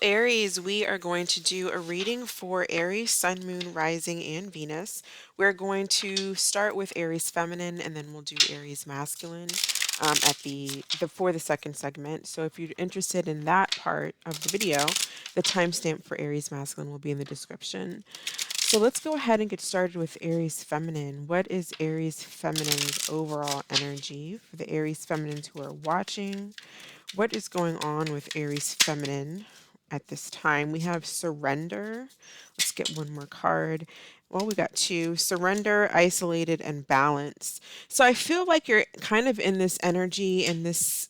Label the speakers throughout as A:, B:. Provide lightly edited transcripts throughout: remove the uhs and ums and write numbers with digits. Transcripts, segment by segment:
A: Aries, we are going to do a reading for Aries, Sun, Moon, Rising, and Venus. We're going to start with Aries Feminine, and then we'll do Aries Masculine at the for the second segment. So if you're interested in that part of the video, the timestamp for Aries Masculine will be in the description. So let's go ahead and get started with Aries Feminine. What is Aries Feminine's overall energy for the Aries Feminines who are watching? What is going on with Aries Feminine at this time? We have surrender. Let's get one more card. Well, we got two: surrender, isolated, and balance. So I feel like you're kind of in this energy, in this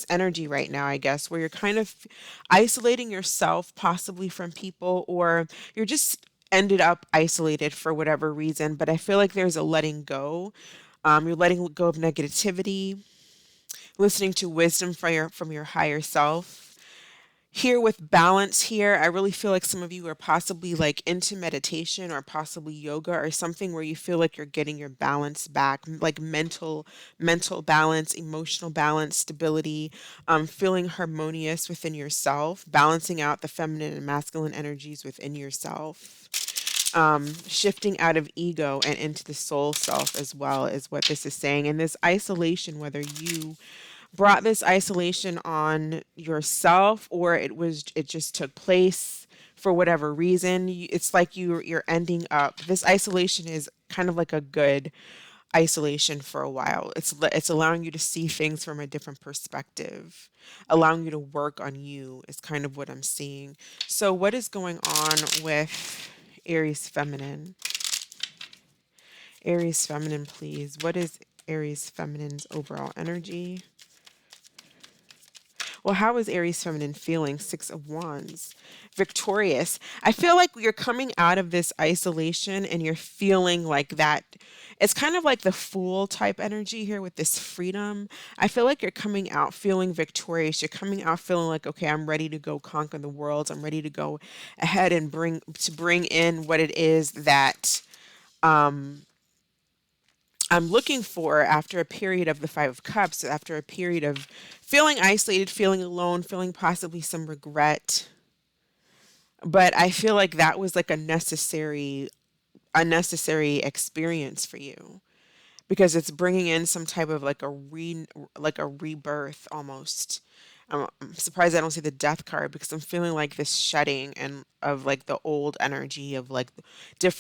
A: energy right now, I guess, where you're kind of isolating yourself possibly from people, or you're just ended up isolated for whatever reason. But I feel like there's a letting go. You're letting go of negativity, listening to wisdom from your higher self. Here with balance here, I really feel like some of you are possibly like into meditation or possibly yoga or something where you feel like you're getting your balance back, like mental balance, emotional balance, stability, feeling harmonious within yourself, balancing out the feminine and masculine energies within yourself. Shifting out of ego and into the soul self as well is what this is saying. And this isolation, whether you brought this isolation on yourself or it just took place for whatever reason, it's like you're ending up, this isolation is kind of like a good isolation for a while. It's allowing you to see things from a different perspective, allowing you to work on you is kind of what I'm seeing. So what is going on with Aries Feminine? Aries Feminine, please. What is Aries Feminine's overall energy? Well, how is Aries Feminine feeling? Six of Wands. Victorious. I feel like you're coming out of this isolation and you're feeling like that. It's kind of like the Fool type energy here with this freedom. I feel like you're coming out feeling victorious. You're coming out feeling like, okay, I'm ready to go conquer the world. I'm ready to go ahead and bring in what it is that I'm looking for after a period of the Five of Cups, after a period of feeling isolated, feeling alone, feeling possibly some regret. But I feel like that was like a necessary experience for you because it's bringing in some type of like a rebirth almost. I'm surprised I don't see the death card because I'm feeling like this shedding and of like the old energy of like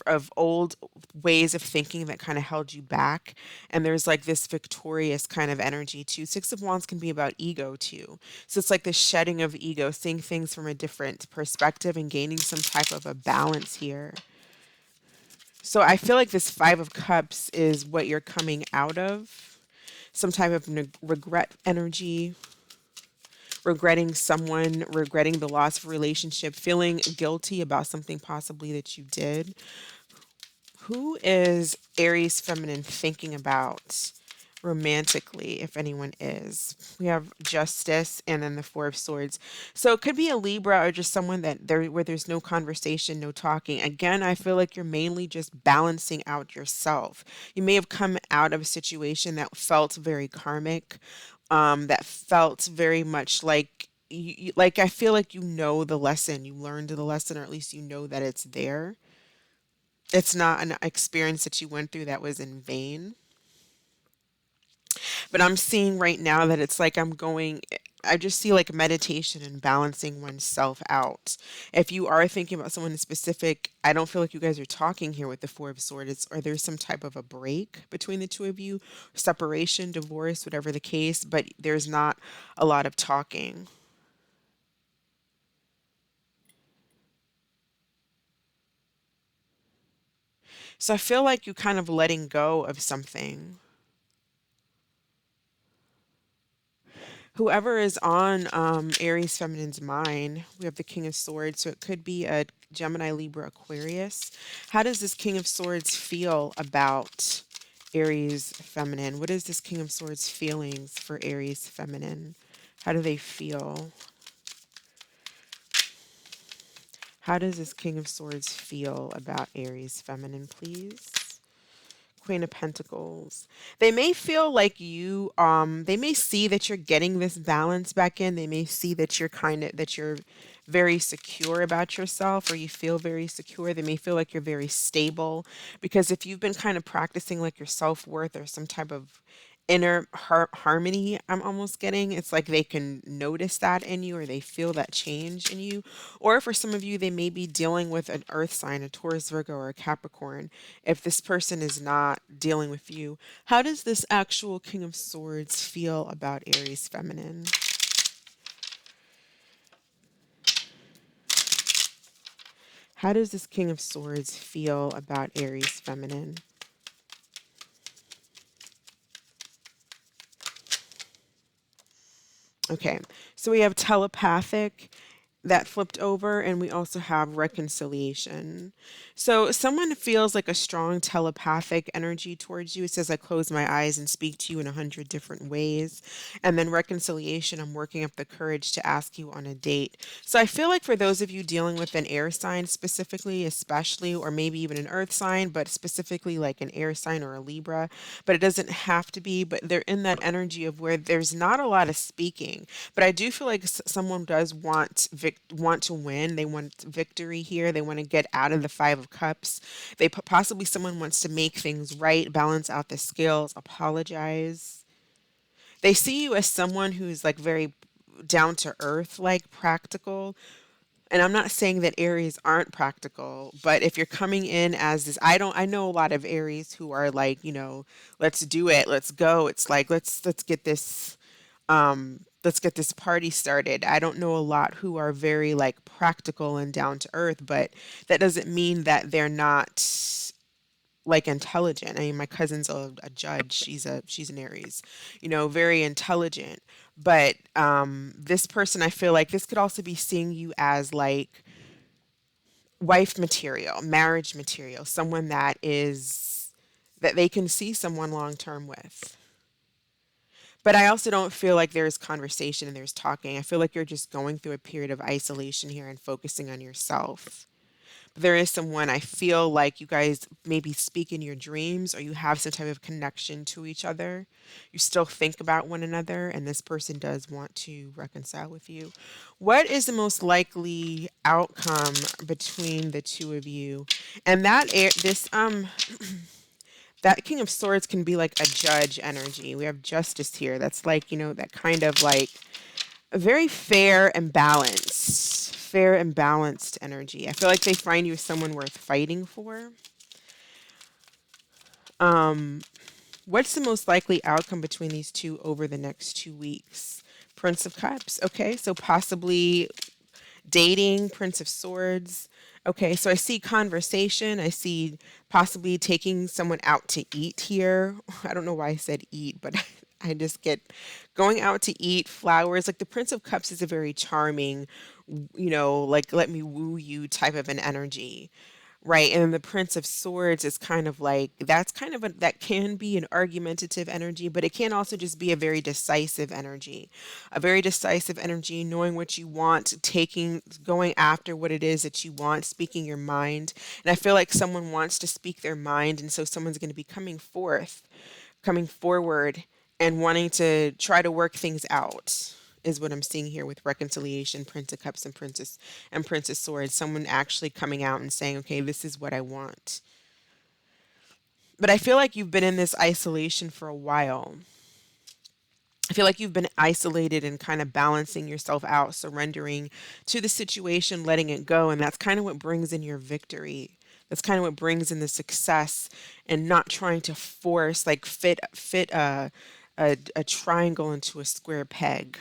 A: of old ways of thinking that kind of held you back. And there's like this victorious kind of energy too. Six of Wands can be about ego too. So it's like the shedding of ego, seeing things from a different perspective and gaining some type of a balance here. So I feel like this Five of Cups is what you're coming out of. Some type of regret energy, regretting someone, regretting the loss of a relationship, feeling guilty about something possibly that you did. Who is Aries Feminine thinking about romantically, if anyone is? We have Justice and then the Four of Swords. So it could be a Libra or just someone where there's no conversation, no talking. Again, I feel like you're mainly just balancing out yourself. You may have come out of a situation that felt very karmic, that felt very much like like I feel like you know the lesson, you learned the lesson, or at least you know that it's there. It's not an experience that you went through that was in vain. But I'm seeing right now that it's like I just see like meditation and balancing oneself out. If you are thinking about someone in specific, I don't feel like you guys are talking here with the Four of Swords, or there's some type of a break between the two of you, separation, divorce, whatever the case, but there's not a lot of talking. So I feel like you kind of letting go of something. Whoever is on Aries Feminine's mind, we have the King of Swords, so it could be a Gemini, Libra, Aquarius. How does this King of Swords feel about Aries Feminine? What is this King of Swords feelings for Aries Feminine? How do they feel? How does this King of Swords feel about Aries Feminine, please? Queen of Pentacles. They may feel like they may see that you're getting this balance back in. They may see that you're very secure about yourself, or you feel very secure. They may feel like you're very stable, because if you've been kind of practicing like your self-worth or some type of inner harmony, I'm almost getting, it's like they can notice that in you, or they feel that change in you. Or for some of you, they may be dealing with an earth sign, a Taurus, Virgo, or a Capricorn. If this person is not dealing with you, how does this actual King of Swords feel about Aries Feminine? How does this King of Swords feel about Aries Feminine? Okay, so we have telepathic that flipped over, and we also have reconciliation. So someone feels like a strong telepathic energy towards you. It says, I close my eyes and speak to you in 100 different ways. And then reconciliation, I'm working up the courage to ask you on a date. So I feel like for those of you dealing with an air sign specifically, especially, or maybe even an earth sign, but specifically like an air sign or a Libra, but it doesn't have to be, but they're in that energy of where there's not a lot of speaking. But I do feel like someone does want to win. They want victory here. They want to get out of the Five of Cups. They possibly someone wants to make things right, balance out the scales, apologize. They see you as someone who's like very down to earth, like practical. And I'm not saying that Aries aren't practical, but if you're coming in as this, I know a lot of Aries who are like, let's do it, let's go. It's like let's get this party started. I don't know a lot who are very like practical and down to earth, but that doesn't mean that they're not like intelligent. I mean, my cousin's a judge. She's an Aries, very intelligent. But this person, I feel like this could also be seeing you as like wife material, marriage material, someone that they can see someone long term with. But I also don't feel like there's conversation and there's talking. I feel like you're just going through a period of isolation here and focusing on yourself. But there is someone, I feel like you guys maybe speak in your dreams, or you have some type of connection to each other. You still think about one another, and this person does want to reconcile with you. What is the most likely outcome between the two of you? And that King of Swords can be like a judge energy. We have justice here. That's like, that kind of like a very fair and balanced, energy. I feel like they find you as someone worth fighting for. What's the most likely outcome between these two over the next 2 weeks? Prince of Cups. Okay, so possibly dating, Prince of Swords. Okay, so I see conversation. I see possibly taking someone out to eat here. I don't know why I said eat, but I just get going out to eat, flowers. Like the Prince of Cups is a very charming, like let me woo you type of an energy. Right. And then the Prince of Swords is kind of like that's kind of that can be an argumentative energy, but it can also just be a very decisive energy. A very decisive energy, knowing what you want, going after what it is that you want, speaking your mind. And I feel like someone wants to speak their mind, and so someone's going to be coming forward and wanting to try to work things out is what I'm seeing here with reconciliation, Prince of Cups, and Princess Swords. Someone actually coming out and saying, okay, this is what I want. But I feel like you've been in this isolation for a while. I feel like you've been isolated and kind of balancing yourself out, surrendering to the situation, letting it go. And that's kind of what brings in your victory. That's kind of what brings in the success, and not trying to force, like fit a triangle into a square peg.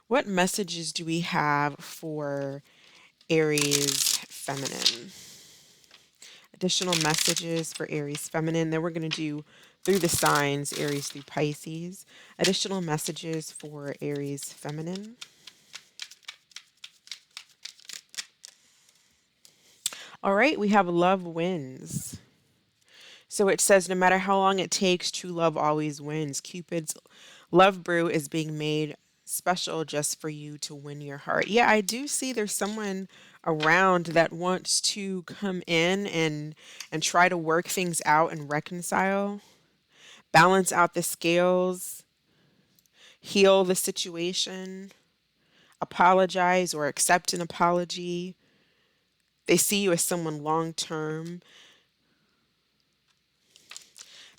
A: What messages do we have for Aries Feminine? Additional messages for Aries Feminine. Then we're going to do through the signs, Aries through Pisces. Additional messages for Aries Feminine. All right, we have love wins. So it says, no matter how long it takes, true love always wins. Cupid's love brew is being made special just for you to win your heart. Yeah, I do see there's someone around that wants to come in and try to work things out and reconcile, balance out the scales. heal the situation, apologize or accept an apology. They see you as someone long term.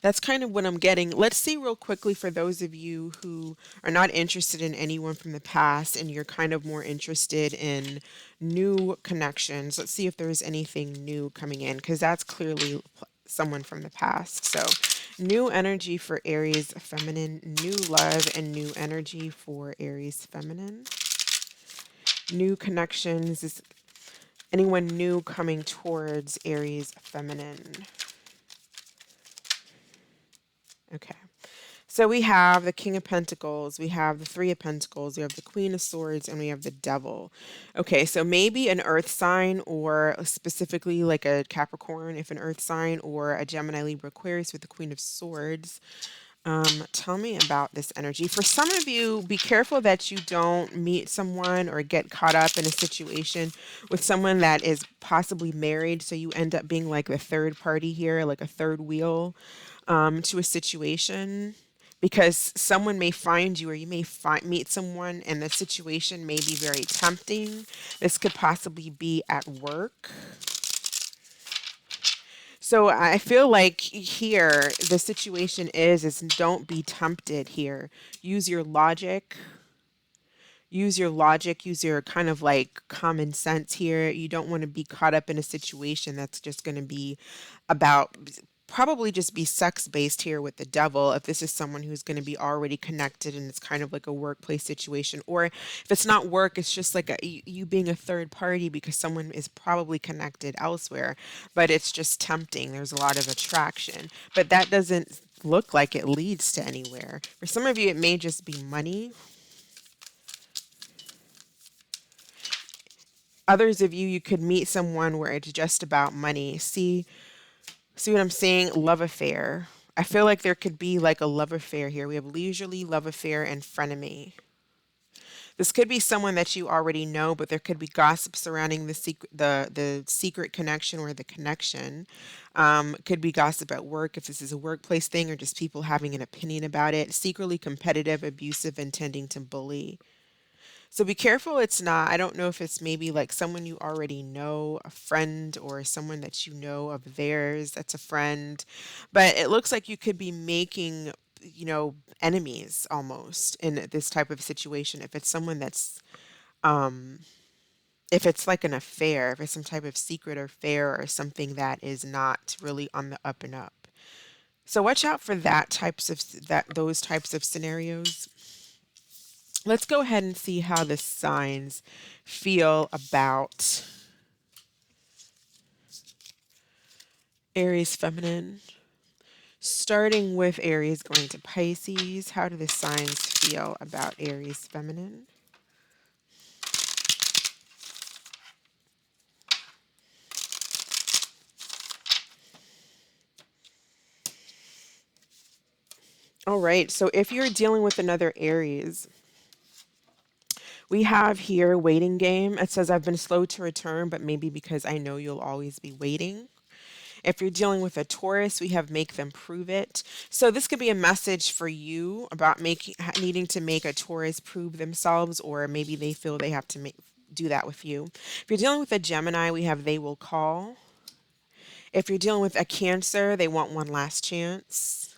A: That's kind of what I'm getting. Let's see real quickly for those of you who are not interested in anyone from the past and you're kind of more interested in new connections. Let's see if there's anything new coming in, because that's clearly someone from the past. So, new energy for Aries Feminine, new love and new energy for Aries Feminine. New connections. Is anyone new coming towards Aries Feminine? Okay. So we have the King of Pentacles, we have the Three of Pentacles, we have the Queen of Swords, and we have the Devil. Okay, so maybe an earth sign, or specifically like a Capricorn, if an earth sign, or a Gemini, Libra, Aquarius with the Queen of Swords. Tell me about this energy. For some of you, be careful that you don't meet someone or get caught up in a situation with someone that is possibly married, so you end up being like the third party here, like a third wheel to a situation, because someone may find you, or you may meet someone and the situation may be very tempting. This could possibly be at work. So I feel like here the situation is don't be tempted here. Use your logic. Use your logic, use your kind of like common sense here. You don't want to be caught up in a situation that's just going to be about, probably just be sex based here with the Devil, if this is someone who's going to be already connected and it's kind of like a workplace situation. Or if it's not work, it's just like you being a third party because someone is probably connected elsewhere, but it's just tempting. There's a lot of attraction, but that doesn't look like it leads to anywhere. For some of you, it may just be money. Others of you, you could meet someone where it's just about money. See what I'm saying? Love affair. I feel like there could be like a love affair here. We have leisurely, love affair, and frenemy. This could be someone that you already know, but there could be gossip surrounding the secret connection or the connection. Could be gossip at work if this is a workplace thing, or just people having an opinion about it. Secretly competitive, abusive, and tending to bully. So be careful it's not, I don't know if it's maybe like someone you already know, a friend, or someone that you know of theirs that's a friend. But it looks like you could be making, enemies almost in this type of situation. If it's someone that's, if it's like an affair, if it's some type of secret affair or something that is not really on the up and up. So watch out for those types of scenarios. Let's go ahead and see how the signs feel about Aries Feminine. Starting with Aries, going to Pisces. How do the signs feel about Aries Feminine? All right, so if you're dealing with another Aries, we have here waiting game. It says, I've been slow to return, but maybe because I know you'll always be waiting. If you're dealing with a Taurus, we have make them prove it. So this could be a message for you about needing to make a Taurus prove themselves, or maybe they feel they have to do that with you. If you're dealing with a Gemini, we have they will call. If you're dealing with a Cancer, they want one last chance.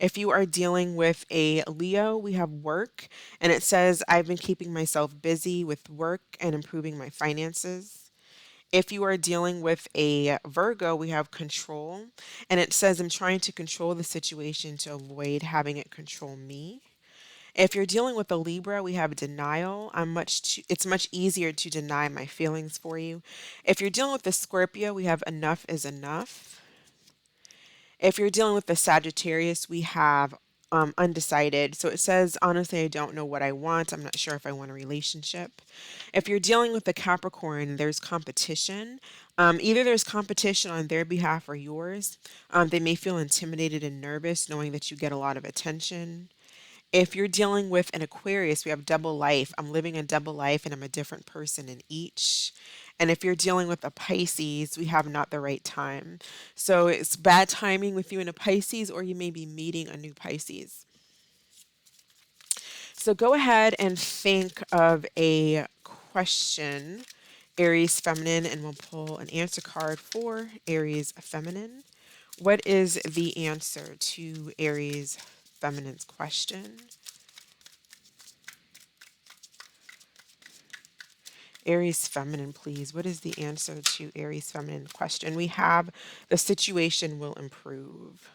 A: If you are dealing with a Leo, we have work, and it says, I've been keeping myself busy with work and improving my finances. If you are dealing with a Virgo, we have control, and it says, I'm trying to control the situation to avoid having it control me. If you're dealing with a Libra, we have denial. It's much easier to deny my feelings for you. If you're dealing with the Scorpio, we have enough is enough. If you're dealing with the Sagittarius, we have undecided. So it says, honestly, I don't know what I want. I'm not sure if I want a relationship. If you're dealing with the Capricorn, there's competition. Either there's competition on their behalf or yours. They may feel intimidated and nervous knowing that you get a lot of attention. If you're dealing with an Aquarius, we have double life. I'm living a double life and I'm a different person in each. And if you're dealing with a Pisces, we have not the right time. So it's bad timing with you in a Pisces, or you may be meeting a new Pisces. So go ahead and think of a question, Aries Feminine, and we'll pull an answer card for Aries Feminine. What is the answer to Aries Feminine's question? Aries Feminine, please. What is the answer to Aries Feminine question? We have the situation will improve.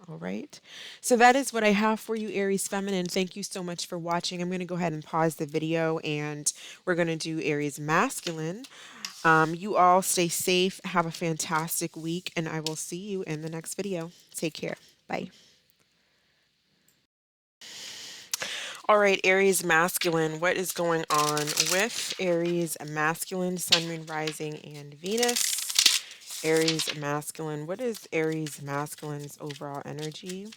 A: All right. So that is what I have for you, Aries Feminine. Thank you so much for watching. I'm going to go ahead and pause the video and we're going to do Aries Masculine. You all stay safe. Have a fantastic week, and I will see you in the next video. Take care. Bye. All right, Aries Masculine, what is going on with Aries Masculine, Sun, Moon, Rising, and Venus? Aries Masculine, what is Aries Masculine's overall energy?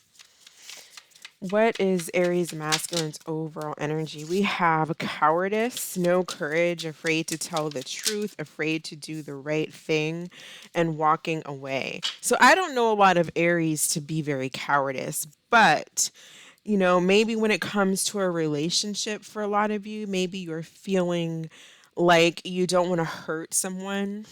A: What is Aries Masculine's overall energy? We have cowardice, no courage, afraid to tell the truth, afraid to do the right thing, and walking away. So I don't know a lot of Aries to be very cowardice, but maybe when it comes to a relationship for a lot of you, maybe you're feeling like you don't want to hurt someone.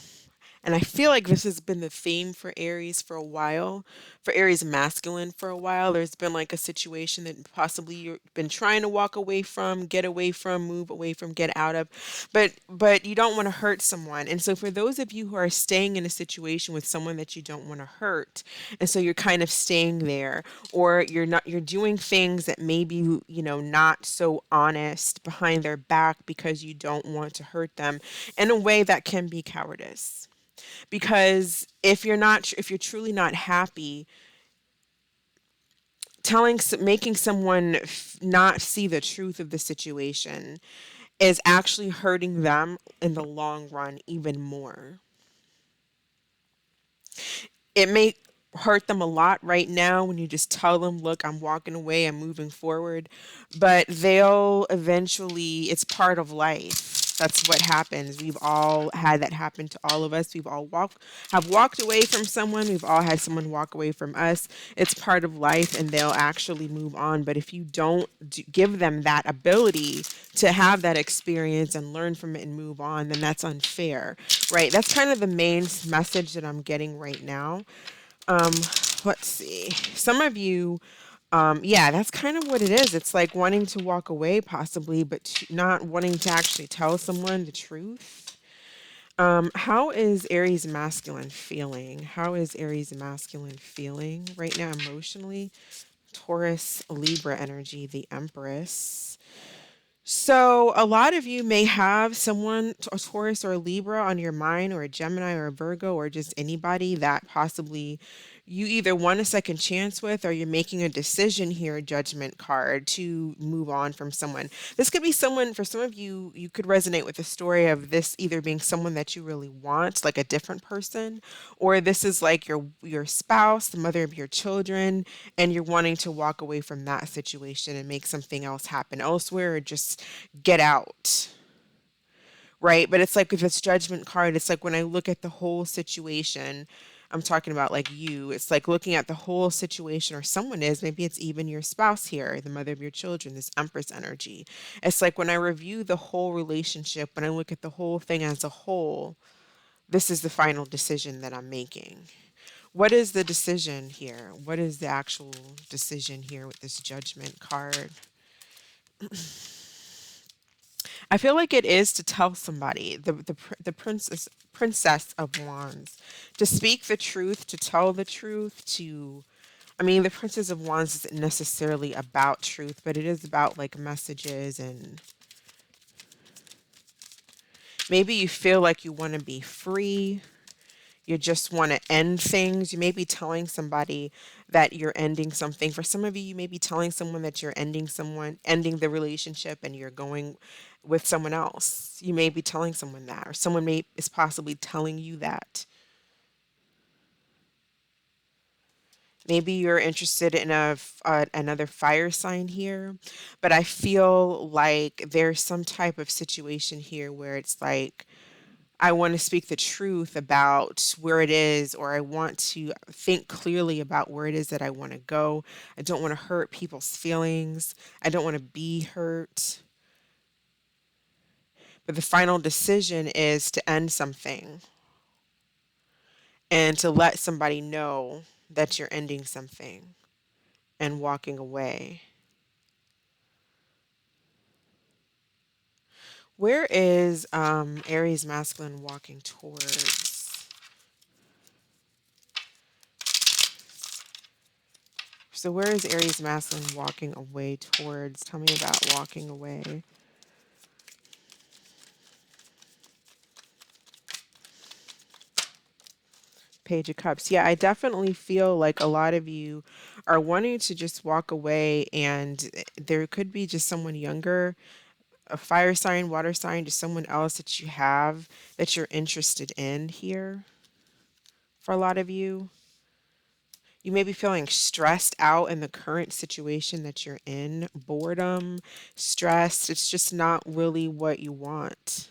A: And I feel like this has been the theme for Aries for a while, for Aries Masculine for a while. There's been like a situation that possibly you've been trying to walk away from, get away from, move away from, get out of, but you don't want to hurt someone. And so for those of you who are staying in a situation with someone that you don't want to hurt, and so you're kind of staying there, or you're doing things that maybe, not so honest behind their back because you don't want to hurt them, in a way that can be cowardice. Because if you're truly not happy, making someone not see the truth of the situation is actually hurting them in the long run even more. It may hurt them a lot right now when you just tell them, look, I'm walking away, I'm moving forward, but they'll eventually, it's part of life. That's what happens. We've all had that happen to all of us. We've all have walked away from someone. We've all had someone walk away from us. It's part of life, and they'll actually move on. But if you don't give them that ability to have that experience and learn from it and move on, then that's unfair, right? That's kind of the main message that I'm getting right now. Let's see. Some of you, yeah, that's kind of what it is. It's like wanting to walk away possibly, but not wanting to actually tell someone the truth. How is Aries Masculine feeling? How is Aries Masculine feeling right now emotionally? Taurus, Libra energy, the Empress. So a lot of you may have someone, a Taurus or a Libra on your mind, or a Gemini or a Virgo, or just anybody that possibly you either want a second chance with, or you're making a decision here, a judgment card, to move on from someone. This could be someone, for some of you, you could resonate with the story of this either being someone that you really want, like a different person, or this is like your spouse, the mother of your children, and you're wanting to walk away from that situation and make something else happen elsewhere, or just get out. Right? But it's like with this judgment card, it's like when I look at the whole situation, I'm talking about like you, it's like looking at the whole situation, or someone is, maybe it's even your spouse here, the mother of your children, this Empress energy. It's like when I review the whole relationship, when I look at the whole thing as a whole, this is the final decision that I'm making. What is the decision here? What is the actual decision here with this judgment card? I feel like it is to tell somebody, the princess of wands, to speak the truth, to tell the truth, to, I mean, the princess of wands isn't necessarily about truth, but it is about like messages, and maybe you feel like you want to be free. You just want to end things. You may be telling somebody that you're ending something. For some of you, you may be telling someone that you're ending the relationship, and you're going with someone else. You may be telling someone that, or someone is possibly telling you that. Maybe you're interested in another fire sign here, but I feel like there's some type of situation here where it's like, I want to speak the truth about where it is, or I want to think clearly about where it is that I want to go. I don't want to hurt people's feelings. I don't want to be hurt. But the final decision is to end something and to let somebody know that you're ending something and walking away. Where is Aries masculine walking towards? So where is Aries masculine walking away towards? Tell me about walking away. Page of Cups. Yeah, I definitely feel like a lot of you are wanting to just walk away, and there could be just someone younger, a fire sign, water sign, just someone else that you have that you're interested in here for a lot of you. You may be feeling stressed out in the current situation that you're in, boredom, stressed. It's just not really what you want.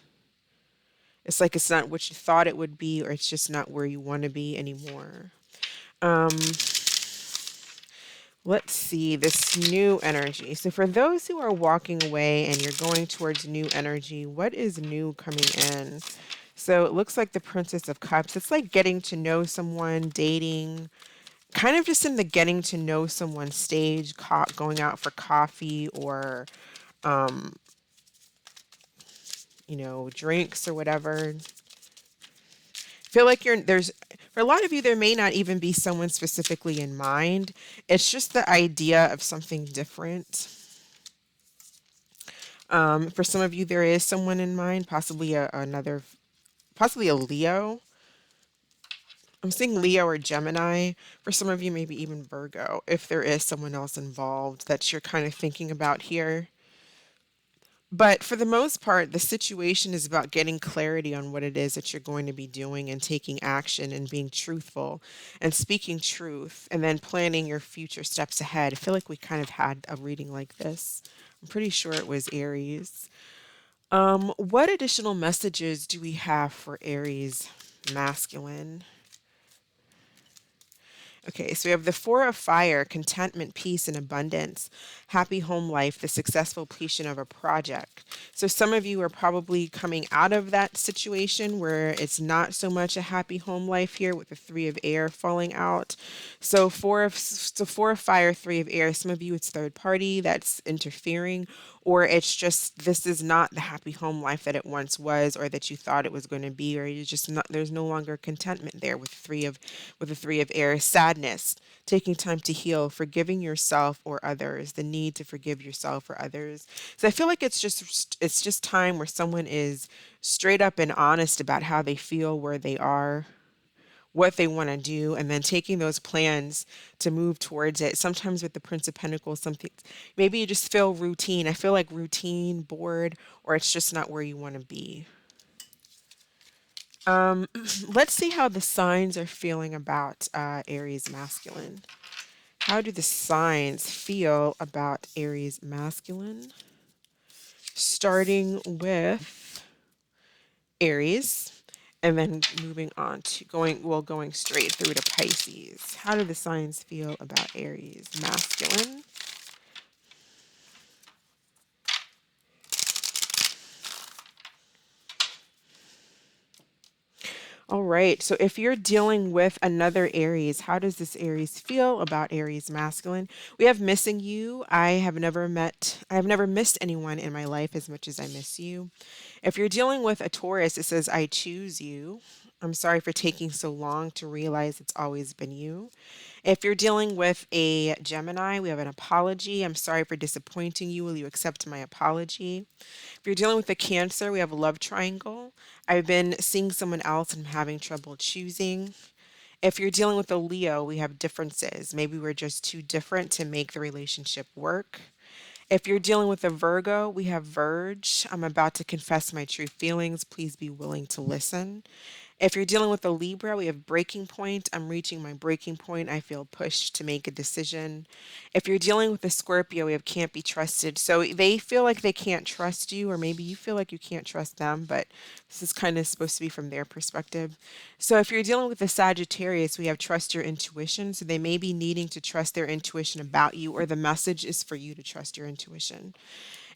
A: It's like it's not what you thought it would be, or it's just not where you want to be anymore. Um, let's see this new energy. So for those who are walking away and you're going towards new energy, what is new coming in? So it looks like the Princess of Cups. It's like getting to know someone, dating, kind of just in the getting to know someone stage, going out for coffee or, um, drinks or whatever. Feel like there's for a lot of you there may not even be someone specifically in mind. It's just the idea of something different. For some of you there is someone in mind, possibly possibly a Leo. I'm seeing Leo or Gemini. For some of you, maybe even Virgo, if there is someone else involved that you're kind of thinking about here. But for the most part, the situation is about getting clarity on what it is that you're going to be doing and taking action and being truthful and speaking truth and then planning your future steps ahead. I feel like we kind of had a reading like this. I'm pretty sure it was Aries. What additional messages do we have for Aries masculine? Okay, so we have the Four of Fire, contentment, peace, and abundance, happy home life, the successful completion of a project. So some of you are probably coming out of that situation where it's not so much a happy home life here with the Three of Air falling out. So Four of Fire, Three of Air. Some of you it's third party that's interfering, or it's just this is not the happy home life that it once was, or that you thought it was going to be, or you just not there's no longer contentment there with the Three of Air. Sadness, taking time to heal, forgiving yourself or others, the need to forgive yourself or others. So I feel like it's just time where someone is straight up and honest about how they feel, where they are, what they want to do, and then taking those plans to move towards it. Sometimes with the Prince of Pentacles, something maybe you just feel routine. I feel like routine, bored, or it's just not where you want to be. Let's see how the signs are feeling about Aries masculine. How do the signs feel about Aries masculine? Starting with Aries and then moving on to going straight through to Pisces. How do the signs feel about Aries masculine? All right. So if you're dealing with another Aries, how does this Aries feel about Aries masculine? We have missing you. I have never missed anyone in my life as much as I miss you. If you're dealing with a Taurus, it says, I choose you. I'm sorry for taking so long to realize it's always been you. If you're dealing with a Gemini, we have an apology. I'm sorry for disappointing you. Will you accept my apology? If you're dealing with a Cancer, we have a love triangle. I've been seeing someone else and I'm having trouble choosing. If you're dealing with a Leo, we have differences. Maybe we're just too different to make the relationship work. If you're dealing with a Virgo, we have Verge. I'm about to confess my true feelings. Please be willing to listen. If you're dealing with a Libra, we have breaking point. I'm reaching my breaking point. I feel pushed to make a decision. If you're dealing with a Scorpio, we have can't be trusted. So they feel like they can't trust you, or maybe you feel like you can't trust them, but this is kind of supposed to be from their perspective. So if you're dealing with a Sagittarius, we have trust your intuition. So they may be needing to trust their intuition about you, or the message is for you to trust your intuition.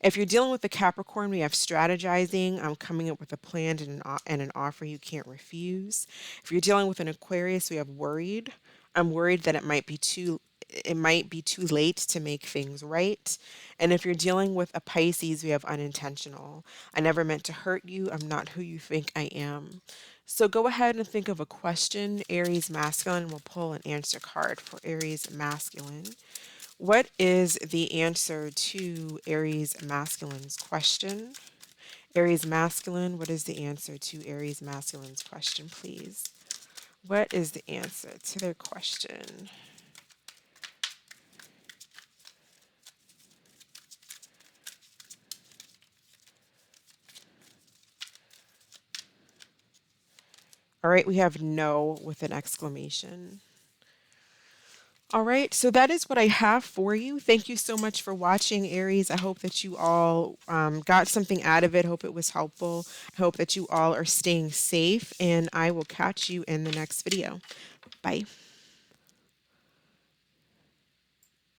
A: If you're dealing with the Capricorn, we have strategizing. I'm coming up with a plan and an offer you can't refuse. If you're dealing with an Aquarius, we have worried. I'm worried that it might be too late to make things right. And if you're dealing with a Pisces, we have unintentional. I never meant to hurt you. I'm not who you think I am. So go ahead and think of a question, Aries masculine. We'll pull an answer card for Aries masculine. What is the answer to Aries masculine's question? Aries masculine, what is the answer to Aries masculine's question, please? What is the answer to their question? All right, we have no with an exclamation. All right, so that is what I have for you. Thank you so much for watching, Aries. I hope that you all got something out of it. Hope it was helpful. I hope that you all are staying safe, and I will catch you in the next video. Bye.